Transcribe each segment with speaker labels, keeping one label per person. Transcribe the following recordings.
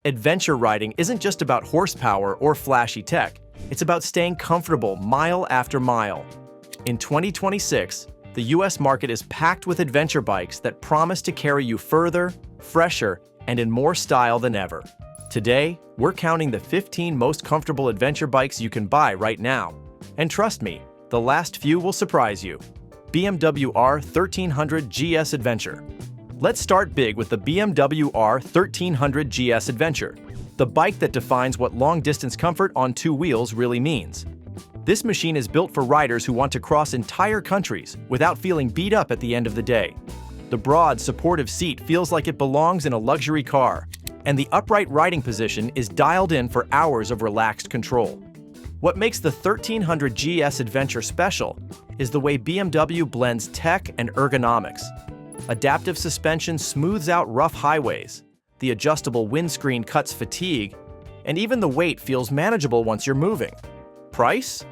Speaker 1: Adventure riding isn't just about horsepower or flashy tech, it's about staying comfortable mile after mile. In 2026, the US market is packed with adventure bikes that promise to carry you further, fresher, and in more style than ever. Today, we're counting the 15 most comfortable adventure bikes you can buy right now. And trust me, the last few will surprise you. BMW R1300 GS Adventure. Let's start big with the BMW R1300 GS Adventure, the bike that defines what long-distance comfort on two wheels really means. This machine is built for riders who want to cross entire countries without feeling beat up at the end of the day. The broad, supportive seat feels like it belongs in a luxury car, and the upright riding position is dialed in for hours of relaxed control. What makes the 1300 GS Adventure special is the way BMW blends tech and ergonomics. Adaptive suspension smooths out rough highways, the adjustable windscreen cuts fatigue, and even the weight feels manageable once you're moving. Price?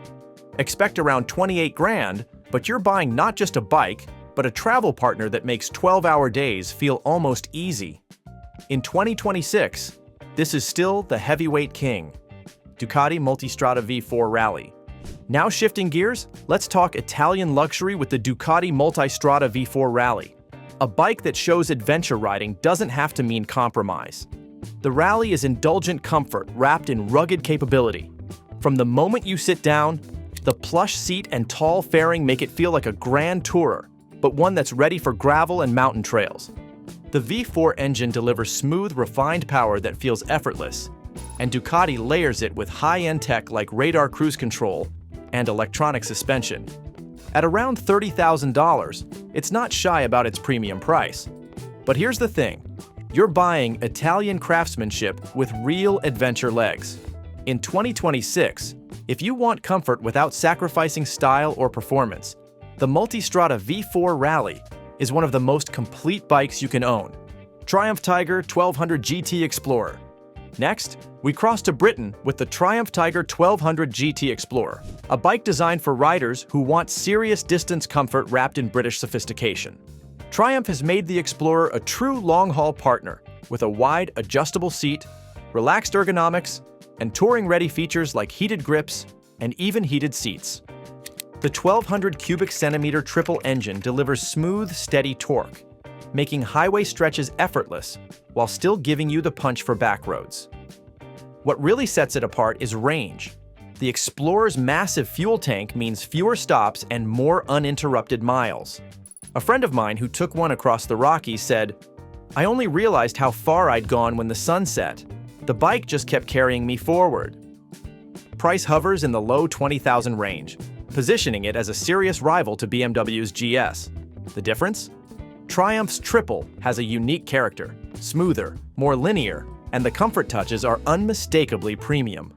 Speaker 1: Expect around 28 grand, but you're buying not just a bike, but a travel partner that makes 12-hour days feel almost easy. In 2026, this is still the heavyweight king. Ducati Multistrada V4 Rally. Now shifting gears, let's talk Italian luxury with the Ducati Multistrada V4 Rally. A bike that shows adventure riding doesn't have to mean compromise. The Rally is indulgent comfort wrapped in rugged capability. From the moment you sit down, the plush seat and tall fairing make it feel like a grand tourer, but one that's ready for gravel and mountain trails. The V4 engine delivers smooth, refined power that feels effortless, and Ducati layers it with high-end tech like radar cruise control and electronic suspension. At around $30,000, it's not shy about its premium price. But here's the thing, you're buying Italian craftsmanship with real adventure legs. In 2026, if you want comfort without sacrificing style or performance, the Multistrada V4 Rally is one of the most complete bikes you can own. Triumph Tiger 1200 GT Explorer. Next, we cross to Britain with the Triumph Tiger 1200 GT Explorer, a bike designed for riders who want serious distance comfort wrapped in British sophistication. Triumph has made the Explorer a true long-haul partner with a wide, adjustable seat, relaxed ergonomics, and touring-ready features like heated grips and even heated seats. The 1200 cubic centimeter triple engine delivers smooth, steady torque, making highway stretches effortless while still giving you the punch for back roads. What really sets it apart is range. The Explorer's massive fuel tank means fewer stops and more uninterrupted miles. A friend of mine who took one across the Rockies said, "I only realized how far I'd gone when the sun set. The bike just kept carrying me forward." Price hovers in the low $20,000 range, positioning it as a serious rival to BMW's GS. The difference? Triumph's Triple has a unique character, smoother, more linear, and the comfort touches are unmistakably premium.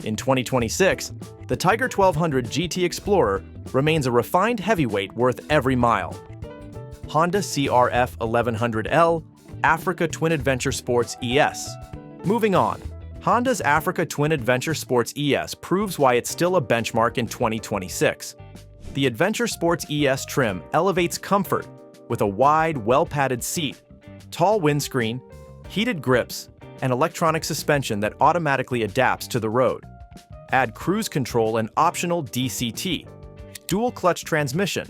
Speaker 1: In 2026, the Tiger 1200 GT Explorer remains a refined heavyweight worth every mile. Honda CRF 1100L Africa Twin Adventure Sports ES. Moving on, Honda's Africa Twin Adventure Sports ES proves why it's still a benchmark in 2026. The Adventure Sports ES trim elevates comfort with a wide, well-padded seat, tall windscreen, heated grips, and electronic suspension that automatically adapts to the road. Add cruise control and optional DCT, dual-clutch transmission,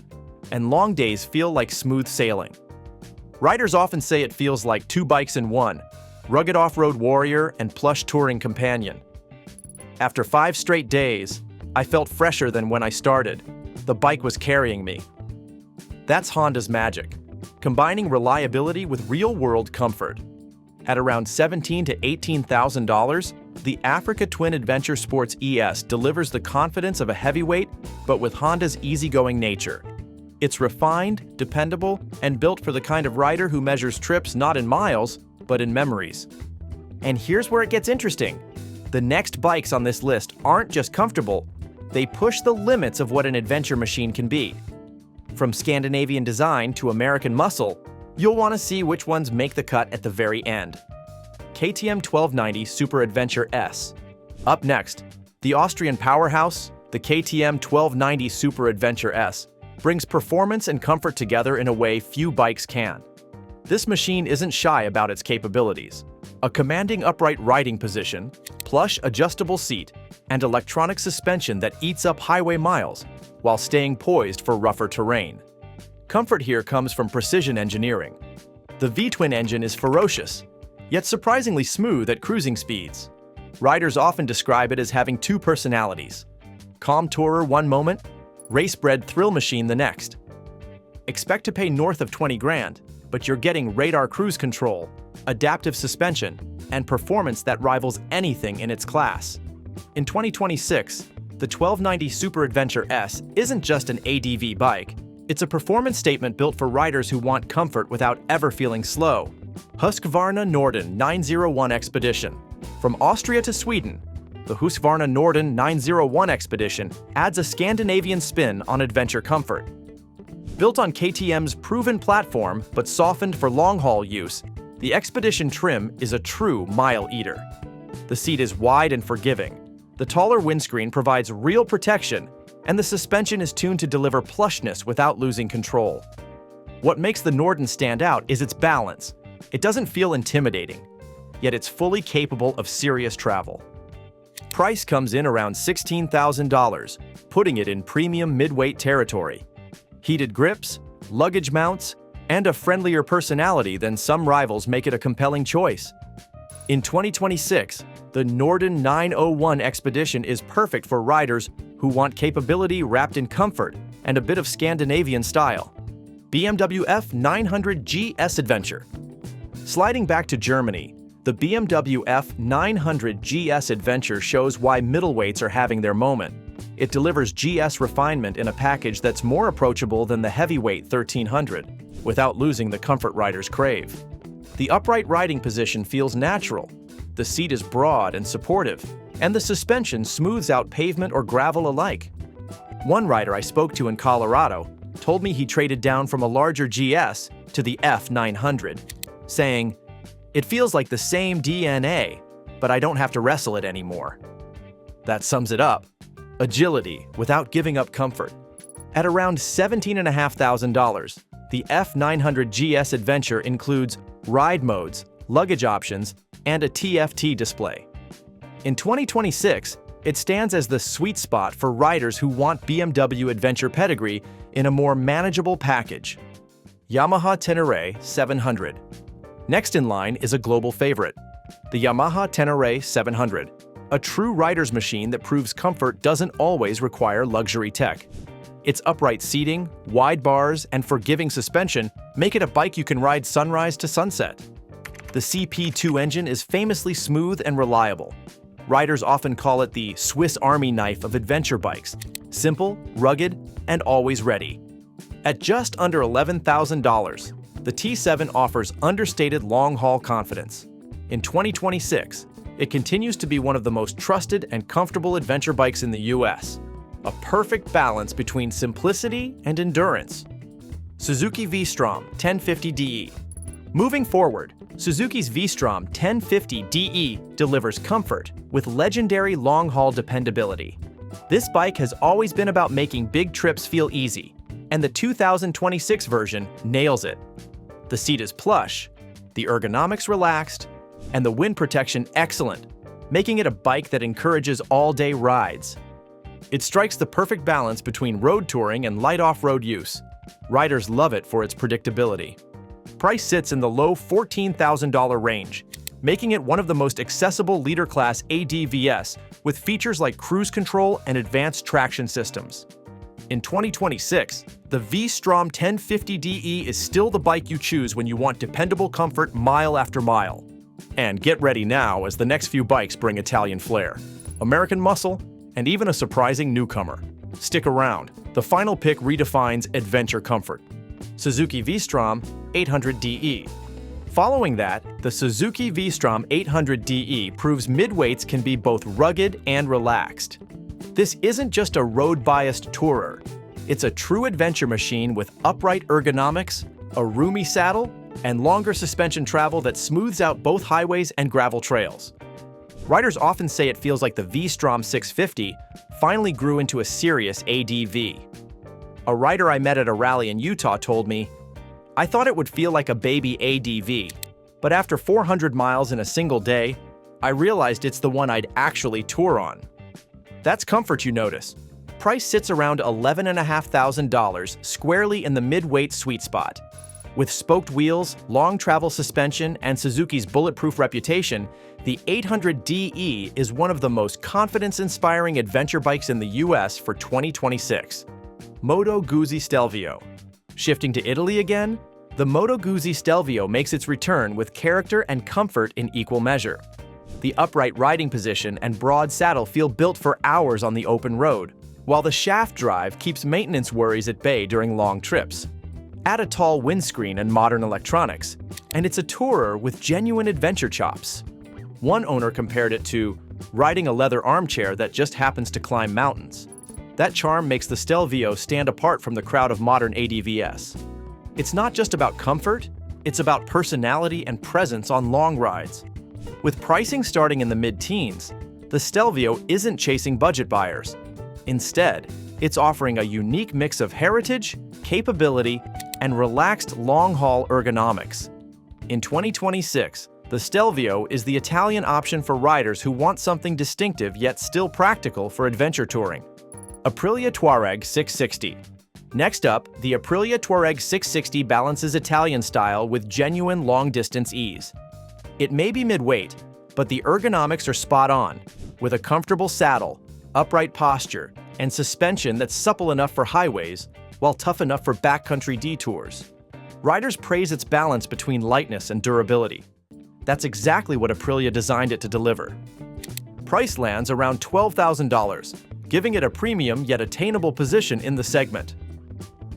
Speaker 1: and long days feel like smooth sailing. Riders often say it feels like two bikes in one, rugged off-road warrior and plush touring companion. After 5 straight days, I felt fresher than when I started. The bike was carrying me. That's Honda's magic, combining reliability with real-world comfort. At around $17,000 to $18,000, the Africa Twin Adventure Sports ES delivers the confidence of a heavyweight, but with Honda's easygoing nature. It's refined, dependable, and built for the kind of rider who measures trips not in miles, but in memories. And here's where it gets interesting. The next bikes on this list aren't just comfortable, they push the limits of what an adventure machine can be. From Scandinavian design to American muscle, you'll want to see which ones make the cut at the very end. KTM 1290 Super Adventure S. Up next, the Austrian powerhouse, the KTM 1290 Super Adventure S, brings performance and comfort together in a way few bikes can. This machine isn't shy about its capabilities. A commanding upright riding position, plush adjustable seat, and electronic suspension that eats up highway miles while staying poised for rougher terrain. Comfort here comes from precision engineering. The V-twin engine is ferocious, yet surprisingly smooth at cruising speeds. Riders often describe it as having two personalities: calm tourer one moment, race-bred thrill machine the next. Expect to pay north of 20 grand, but you're getting radar cruise control, adaptive suspension, and performance that rivals anything in its class. In 2026, the 1290 Super Adventure S isn't just an ADV bike. It's a performance statement built for riders who want comfort without ever feeling slow. Husqvarna Norden 901 Expedition. From Austria to Sweden, the Husqvarna Norden 901 Expedition adds a Scandinavian spin on adventure comfort. Built on KTM's proven platform but softened for long-haul use, the Expedition trim is a true mile eater. The seat is wide and forgiving. The taller windscreen provides real protection, and the suspension is tuned to deliver plushness without losing control. What makes the Norden stand out is its balance. It doesn't feel intimidating, yet it's fully capable of serious travel. Price comes in around $16,000, putting it in premium mid-weight territory. Heated grips, luggage mounts, and a friendlier personality than some rivals make it a compelling choice. In 2026, the Norden 901 Expedition is perfect for riders who want capability wrapped in comfort and a bit of Scandinavian style. BMW F900 GS Adventure. Sliding back to Germany, the BMW F900 GS Adventure shows why middleweights are having their moment. It delivers GS refinement in a package that's more approachable than the heavyweight 1300, without losing the comfort riders crave. The upright riding position feels natural, the seat is broad and supportive, and the suspension smooths out pavement or gravel alike. One rider I spoke to in Colorado told me he traded down from a larger GS to the F900, saying, "It feels like the same DNA, but I don't have to wrestle it anymore." That sums it up. Agility without giving up comfort. At around $17,500, the F900 GS Adventure includes ride modes, luggage options, and a TFT display. In 2026, it stands as the sweet spot for riders who want BMW adventure pedigree in a more manageable package. Yamaha Tenere 700. Next in line is a global favorite, the Yamaha Tenere 700, a true rider's machine that proves comfort doesn't always require luxury tech. Its upright seating, wide bars, and forgiving suspension make it a bike you can ride sunrise to sunset. The CP2 engine is famously smooth and reliable. Riders often call it the Swiss Army knife of adventure bikes, simple, rugged, and always ready. At just under $11,000, the T7 offers understated long-haul confidence. In 2026, it continues to be one of the most trusted and comfortable adventure bikes in the US. A perfect balance between simplicity and endurance. Suzuki V-Strom 1050DE. Moving forward, Suzuki's V-Strom 1050DE delivers comfort with legendary long-haul dependability. This bike has always been about making big trips feel easy, and the 2026 version nails it. The seat is plush, the ergonomics relaxed, and the wind protection excellent, making it a bike that encourages all-day rides. It strikes the perfect balance between road touring and light off-road use. Riders love it for its predictability. Price sits in the low $14,000 range, making it one of the most accessible leader-class ADVs with features like cruise control and advanced traction systems. In 2026, the V-Strom 1050DE is still the bike you choose when you want dependable comfort mile after mile. And get ready now as the next few bikes bring Italian flair, American muscle, and even a surprising newcomer. Stick around. The final pick redefines adventure comfort. Suzuki V-Strom 800DE. Following that, the Suzuki V-Strom 800DE proves midweights can be both rugged and relaxed. This isn't just a road-biased tourer. It's a true adventure machine with upright ergonomics, a roomy saddle, and longer suspension travel that smooths out both highways and gravel trails. Riders often say it feels like the V-Strom 650 finally grew into a serious ADV. A rider I met at a rally in Utah told me, I thought it would feel like a baby ADV, but after 400 miles in a single day, I realized it's the one I'd actually tour on. That's comfort you notice. Price sits around $11,500 squarely in the mid-weight sweet spot. With spoked wheels, long travel suspension, and Suzuki's bulletproof reputation, the 800DE is one of the most confidence-inspiring adventure bikes in the US for 2026. Moto Guzzi Stelvio. Shifting to Italy again? The Moto Guzzi Stelvio makes its return with character and comfort in equal measure. The upright riding position and broad saddle feel built for hours on the open road, while the shaft drive keeps maintenance worries at bay during long trips. Add a tall windscreen and modern electronics, and it's a tourer with genuine adventure chops. One owner compared it to riding a leather armchair that just happens to climb mountains. That charm makes the Stelvio stand apart from the crowd of modern ADVs. It's not just about comfort, it's about personality and presence on long rides. With pricing starting in the mid-teens, the Stelvio isn't chasing budget buyers. Instead, it's offering a unique mix of heritage, capability, and relaxed long-haul ergonomics. In 2026, the Stelvio is the Italian option for riders who want something distinctive yet still practical for adventure touring. Aprilia Tuareg 660. Next up, the Aprilia Tuareg 660 balances Italian style with genuine long-distance ease. It may be mid-weight, but the ergonomics are spot on, with a comfortable saddle, upright posture, and suspension that's supple enough for highways, while tough enough for backcountry detours. Riders praise its balance between lightness and durability. That's exactly what Aprilia designed it to deliver. Price lands around $12,000, giving it a premium yet attainable position in the segment.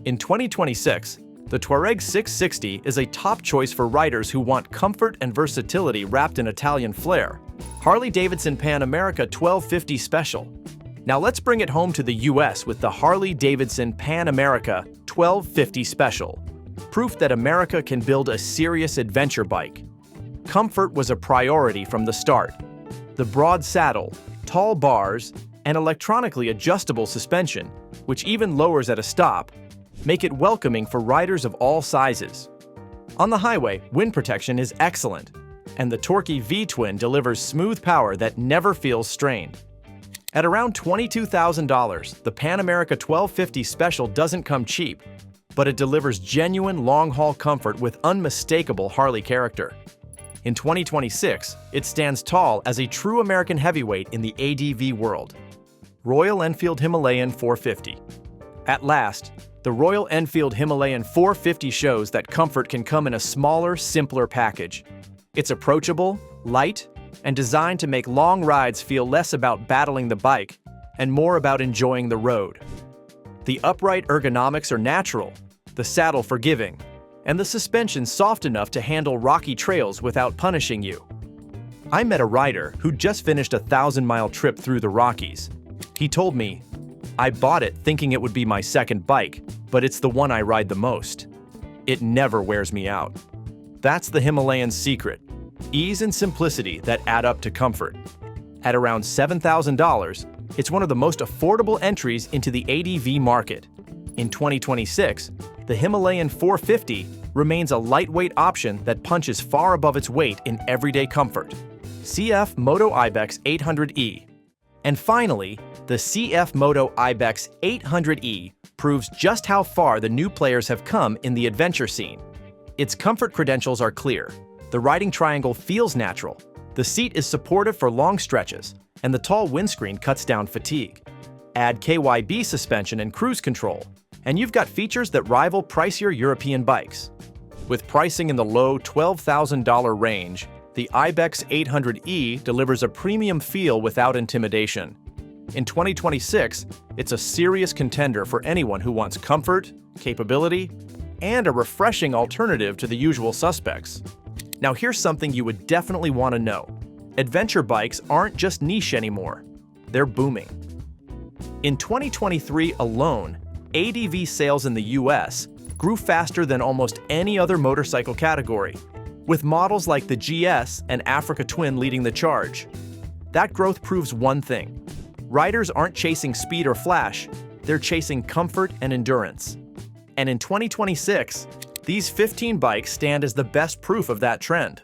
Speaker 1: In 2026, the Tuareg 660 is a top choice for riders who want comfort and versatility wrapped in Italian flair. Harley-Davidson Pan America 1250 Special. Now let's bring it home to the US with the Harley-Davidson Pan America 1250 Special. Proof that America can build a serious adventure bike. Comfort was a priority from the start. The broad saddle, tall bars, and electronically adjustable suspension, which even lowers at a stop, make it welcoming for riders of all sizes. On the highway, wind protection is excellent, and the torquey V-twin delivers smooth power that never feels strained. At around $22,000, the Pan America 1250 Special doesn't come cheap, but it delivers genuine long-haul comfort with unmistakable Harley character. In 2026, it stands tall as a true American heavyweight in the ADV world. Royal Enfield Himalayan 450. At last, the Royal Enfield Himalayan 450 shows that comfort can come in a smaller, simpler package. It's approachable, light, and designed to make long rides feel less about battling the bike and more about enjoying the road. The upright ergonomics are natural, the saddle forgiving, and the suspension soft enough to handle rocky trails without punishing you. I met a rider who just finished a 1,000-mile trip through the Rockies. He told me, "I bought it thinking it would be my second bike, but it's the one I ride the most. It never wears me out." That's the Himalayan's secret. Ease and simplicity that add up to comfort. At around $7,000, it's one of the most affordable entries into the ADV market. In 2026, the Himalayan 450 remains a lightweight option that punches far above its weight in everyday comfort. CFMoto Ibex 800E. And finally, the CFMoto Ibex 800E proves just how far the new players have come in the adventure scene. Its comfort credentials are clear. The riding triangle feels natural, the seat is supportive for long stretches, and the tall windscreen cuts down fatigue. Add KYB suspension and cruise control, and you've got features that rival pricier European bikes. With pricing in the low $12,000 range, the Ibex 800E delivers a premium feel without intimidation. In 2026, it's a serious contender for anyone who wants comfort, capability, and a refreshing alternative to the usual suspects. Now here's something you would definitely want to know. Adventure bikes aren't just niche anymore. They're booming. In 2023 alone, ADV sales in the US grew faster than almost any other motorcycle category, with models like the GS and Africa Twin leading the charge. That growth proves one thing. Riders aren't chasing speed or flash, they're chasing comfort and endurance. And in 2026, These 15 bikes stand as the best proof of that trend.